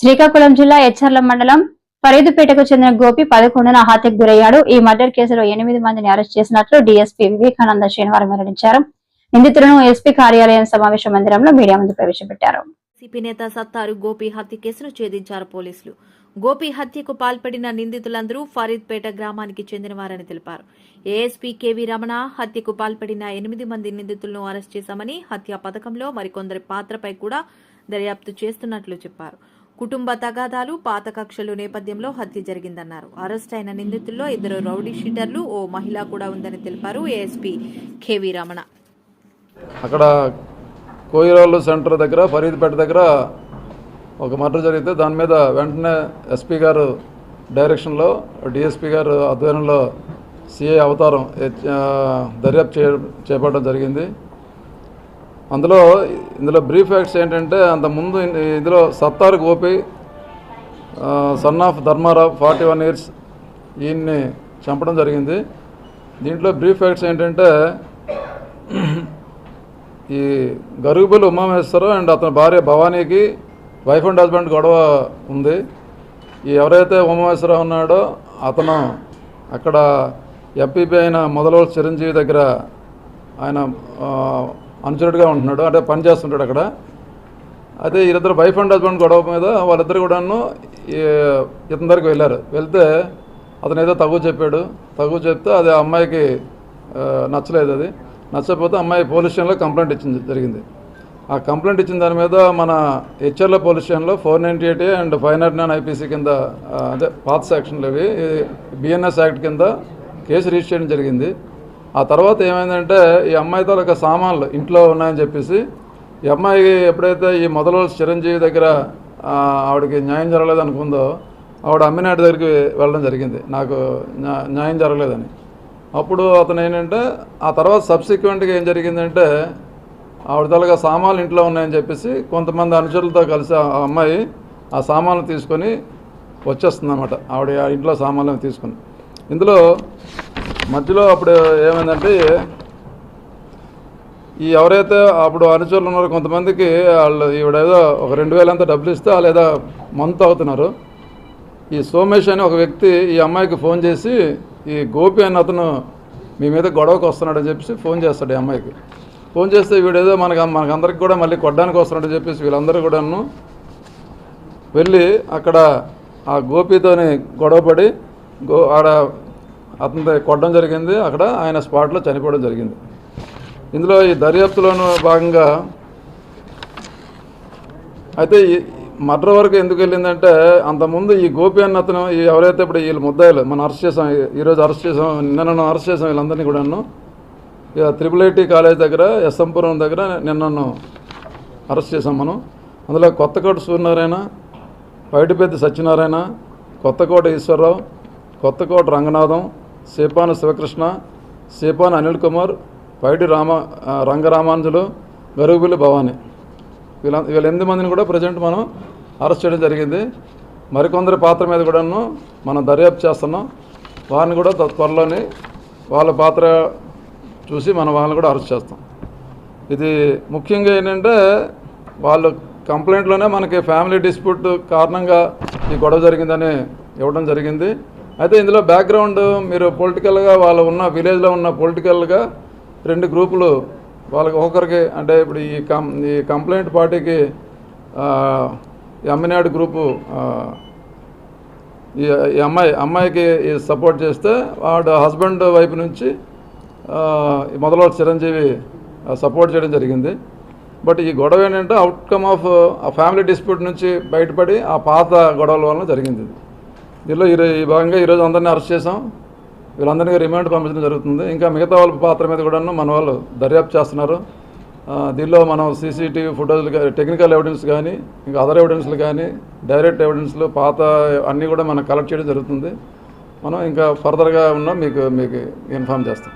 శ్రీకాకుళం జిల్లా ఎచ్చర్ల మండలం ఫరీదుపేటకు చెందిన గోపి 11న హత్యకు గురయ్యాడు. ఈ మర్డర్ కేసులో 8 మందిని అరెస్ట్ చేసినట్లు డీఎస్పీ వివేకానంద శనివారం వెల్లడించారు. నిందితులను ఎస్పీ కార్యాలయం సమావేశ మందిరంలో మీడియా ముందు ప్రవేశపెట్టారు. సిపి నేత సత్తారు గోపి హత్య కేసును ఛేదించారు పోలీసులు. గోపి హత్యకు పాల్పడిన నిందితులందరూ ఫరీద్పేట గ్రామానికి చెందినవారని తెలిపారు. ఏఎస్పీ కేవీ రమణ హత్యకు పాల్పడిన 8 మంది నిందితులను అరెస్ట్ చేశామని, హత్య పథకంలో మరికొందరి పాత్రపై కూడా దర్యాప్తు చేస్తున్నట్లు చెప్పారు. కుటుంబ తగాదాలు, పాత కక్షలు నేపథ్యంలో హత్య జరిగిందన్నారు. అరెస్ట్ అయిన నిందితుల్లో 2 రౌడీ షీటర్లు, ఓ మహిళ కూడా ఉందని తెలిపారు ఏఎస్పీ కేవీ రమణ. అక్కడ కోయిరాళ్ళు సెంటర్ దగ్గర ఫరీద్పేట దగ్గర ఒక మర్డర్ జరిగితే దాని మీద వెంటనే ఎస్పీ గారు డైరెక్షన్లో, డిఎస్పీ గారు ఆధ్వర్యంలో సిఐ అవతారం దర్యాప్తు చేపట్టడం జరిగింది. ఇందులో బ్రీఫ్ ఫ్యాక్ట్స్ ఏంటంటే, అంతకుముందు ఇందులో Sattaru Gopi son of Dharmarao 41 years ఈయన్ని చంపడం జరిగింది. దీంట్లో బ్రీఫ్ ఫ్యాక్ట్స్ ఏంటంటే, ఈ గరుగుబెల్లి ఉమామహేశ్వరరావు అండ్ అతని భార్య భవానీకి వైఫ్ అండ్ హస్బెండ్ గొడవ ఉంది. ఈ ఎవరైతే ఉమామహేశ్వరరావు ఉన్నాడో అతను అక్కడ ఎంపీపీ అయిన మొదలవోలు చిరంజీవి దగ్గర ఆయన అనుచరుడిగా ఉంటున్నాడు, అంటే పని చేస్తుంటాడు అక్కడ. అదే వీరిద్దరు వైఫ్ అండ్ హస్బెండ్ గొడవ మీద వాళ్ళిద్దరు కూడాను ఇతని దగ్గరికి వెళ్తే అతను ఏదో తగు చెప్తే అది అమ్మాయికి నచ్చలేదు. అది నచ్చకపోతే అమ్మాయి పోలీస్ స్టేషన్లో కంప్లైంట్ జరిగింది. ఆ కంప్లైంట్ ఇచ్చిన దాని మీద మన హెచ్ఆర్ల పోలీస్ స్టేషన్లో 498 అండ్ 599 ఐపీసీ కింద, అదే పాత సెక్షన్లు ఇవి, బిఎన్ఎస్ యాక్ట్ కింద కేసు రిజిస్టర్ చేయడం జరిగింది. ఆ తర్వాత ఏమైందంటే, ఈ అమ్మాయి తాలూకా సామాన్లు ఇంట్లో ఉన్నాయని చెప్పేసి ఈ అమ్మాయికి ఎప్పుడైతే ఈ మొదలు చిరంజీవి దగ్గర ఆవిడకి న్యాయం జరగలేదు అనుకుందో, ఆవిడ అమ్మినాటి దగ్గరికి వెళ్ళడం జరిగింది, నాకు న్యాయం జరగలేదని. అప్పుడు అతను ఏంటంటే, ఆ తర్వాత సబ్సిక్వెంట్గా ఏం జరిగిందంటే, ఆవిడ తాలూకా సామాన్లు ఇంట్లో ఉన్నాయని చెప్పేసి కొంతమంది అనుచరులతో కలిసి ఆ అమ్మాయి ఆ సామాన్లు తీసుకొని వచ్చేస్తుంది అన్నమాట. ఆవిడ ఇంట్లో సామాన్లను తీసుకుని ఇందులో మధ్యలో అప్పుడు ఏమైందంటే, ఈ ఎవరైతే అప్పుడు అనుచరులు ఉన్నారో కొంతమందికి వాళ్ళు ఈవిడేదో ఒక 2000 అంతా డబ్బులు ఇస్తే వాళ్ళు ఏదో మందు తాగుతున్నారు. ఈ సోమేష్ అని ఒక వ్యక్తి ఈ అమ్మాయికి ఫోన్ చేసి, ఈ గోపి అని అతను మీ మీద గొడవకు వస్తున్నాడని చెప్పేసి ఫోన్ చేస్తాడు. ఈ అమ్మాయికి ఫోన్ చేస్తే వీడేదో మనకందరికి కూడా మళ్ళీ కొట్టడానికి వస్తున్నాడని చెప్పేసి వీళ్ళందరూ కూడాను వెళ్ళి అక్కడ ఆ గోపితోని గొడవపడి ఆడ అతని కొట్టడం జరిగింది. అక్కడ ఆయన స్పాట్లో చనిపోవడం జరిగింది. ఇందులో ఈ దర్యాప్తులోనూ భాగంగా అయితే ఈ మర్డర్ వరకు ఎందుకు వెళ్ళిందంటే, అంతకుముందు ఈ గోపి అన్న అతను ఎవరైతే ఇప్పుడు వీళ్ళు ముద్దాయిలు మనం అరెస్ట్ చేసాం, ఈరోజు అరెస్ట్ చేసాం, నిన్నను అరెస్ట్ చేసాం, వీళ్ళందరినీ కూడాను IIIT కాలేజ్ దగ్గర ఎస్ఎంపురం దగ్గర నిన్నను అరెస్ట్ చేసాం మనం. అందులో కొత్తకోట సూర్యనారాయణ, పైడిపెద్ది సత్యనారాయణ, కొత్తకోట ఈశ్వరరావు, కొత్తకోట రంగనాథం, సేపాన శివకృష్ణ, సేపాన అనిల్ కుమార్, పైడి రంగరామానుజులు, గరుగుబెల్లి భవానీ, వీళ్ళ 8 మందిని కూడా ప్రజెంట్ మనం అరెస్ట్ చేయడం జరిగింది. మరికొందరి పాత్ర మీద కూడాను మనం దర్యాప్తు చేస్తున్నాం. వారిని కూడా త్వరలోనే వాళ్ళ పాత్ర చూసి మనం వాళ్ళని కూడా అరెస్ట్ చేస్తాం. ఇది ముఖ్యంగా ఏంటంటే, వాళ్ళు కంప్లైంట్లోనే మనకి ఫ్యామిలీ డిస్ప్యూట్ కారణంగా ఈ గొడవ జరిగిందని ఇవ్వడం జరిగింది. అయితే ఇందులో బ్యాక్గ్రౌండ్ మీరు పొలిటికల్గా వాళ్ళు ఉన్న విలేజ్లో ఉన్న పొలిటికల్గా 2 గ్రూపులు వాళ్ళకి ఒకరికి, అంటే ఇప్పుడు ఈ కంప్లైంట్ పార్టీకి అమ్మినాడు గ్రూపు ఈ అమ్మాయికి సపోర్ట్ చేస్తే, వాడు హస్బెండ్ వైపు నుంచి మొదలవోలు చిరంజీవి సపోర్ట్ చేయడం జరిగింది. బట్ ఈ గొడవ ఏంటంటే అవుట్కమ్ ఆఫ్ ఆ ఫ్యామిలీ డిస్ప్యూట్ నుంచి బయటపడి ఆ పాత గొడవల వలన జరిగింది. దీనిలో ఈ భాగంగా ఈరోజు అందరినీ అరెస్ట్ చేసాం. వీళ్ళందరినీ రిమాండ్ పంపించడం జరుగుతుంది. ఇంకా మిగతా వాళ్ళ పాత్ర మీద కూడా మన వాళ్ళు దర్యాప్తు చేస్తున్నారు. దీనిలో మనం సీసీటీవీ ఫుటేజ్లు కానీ, టెక్నికల్ ఎవిడెన్స్ కానీ, ఇంకా అదర్ ఎవిడెన్స్లు కానీ, డైరెక్ట్ ఎవిడెన్స్లు పాత అన్నీ కూడా మనం కలెక్ట్ చేయడం జరుగుతుంది. మనం ఇంకా ఫర్దర్గా మీకు ఇన్ఫార్మ్ చేస్తాం.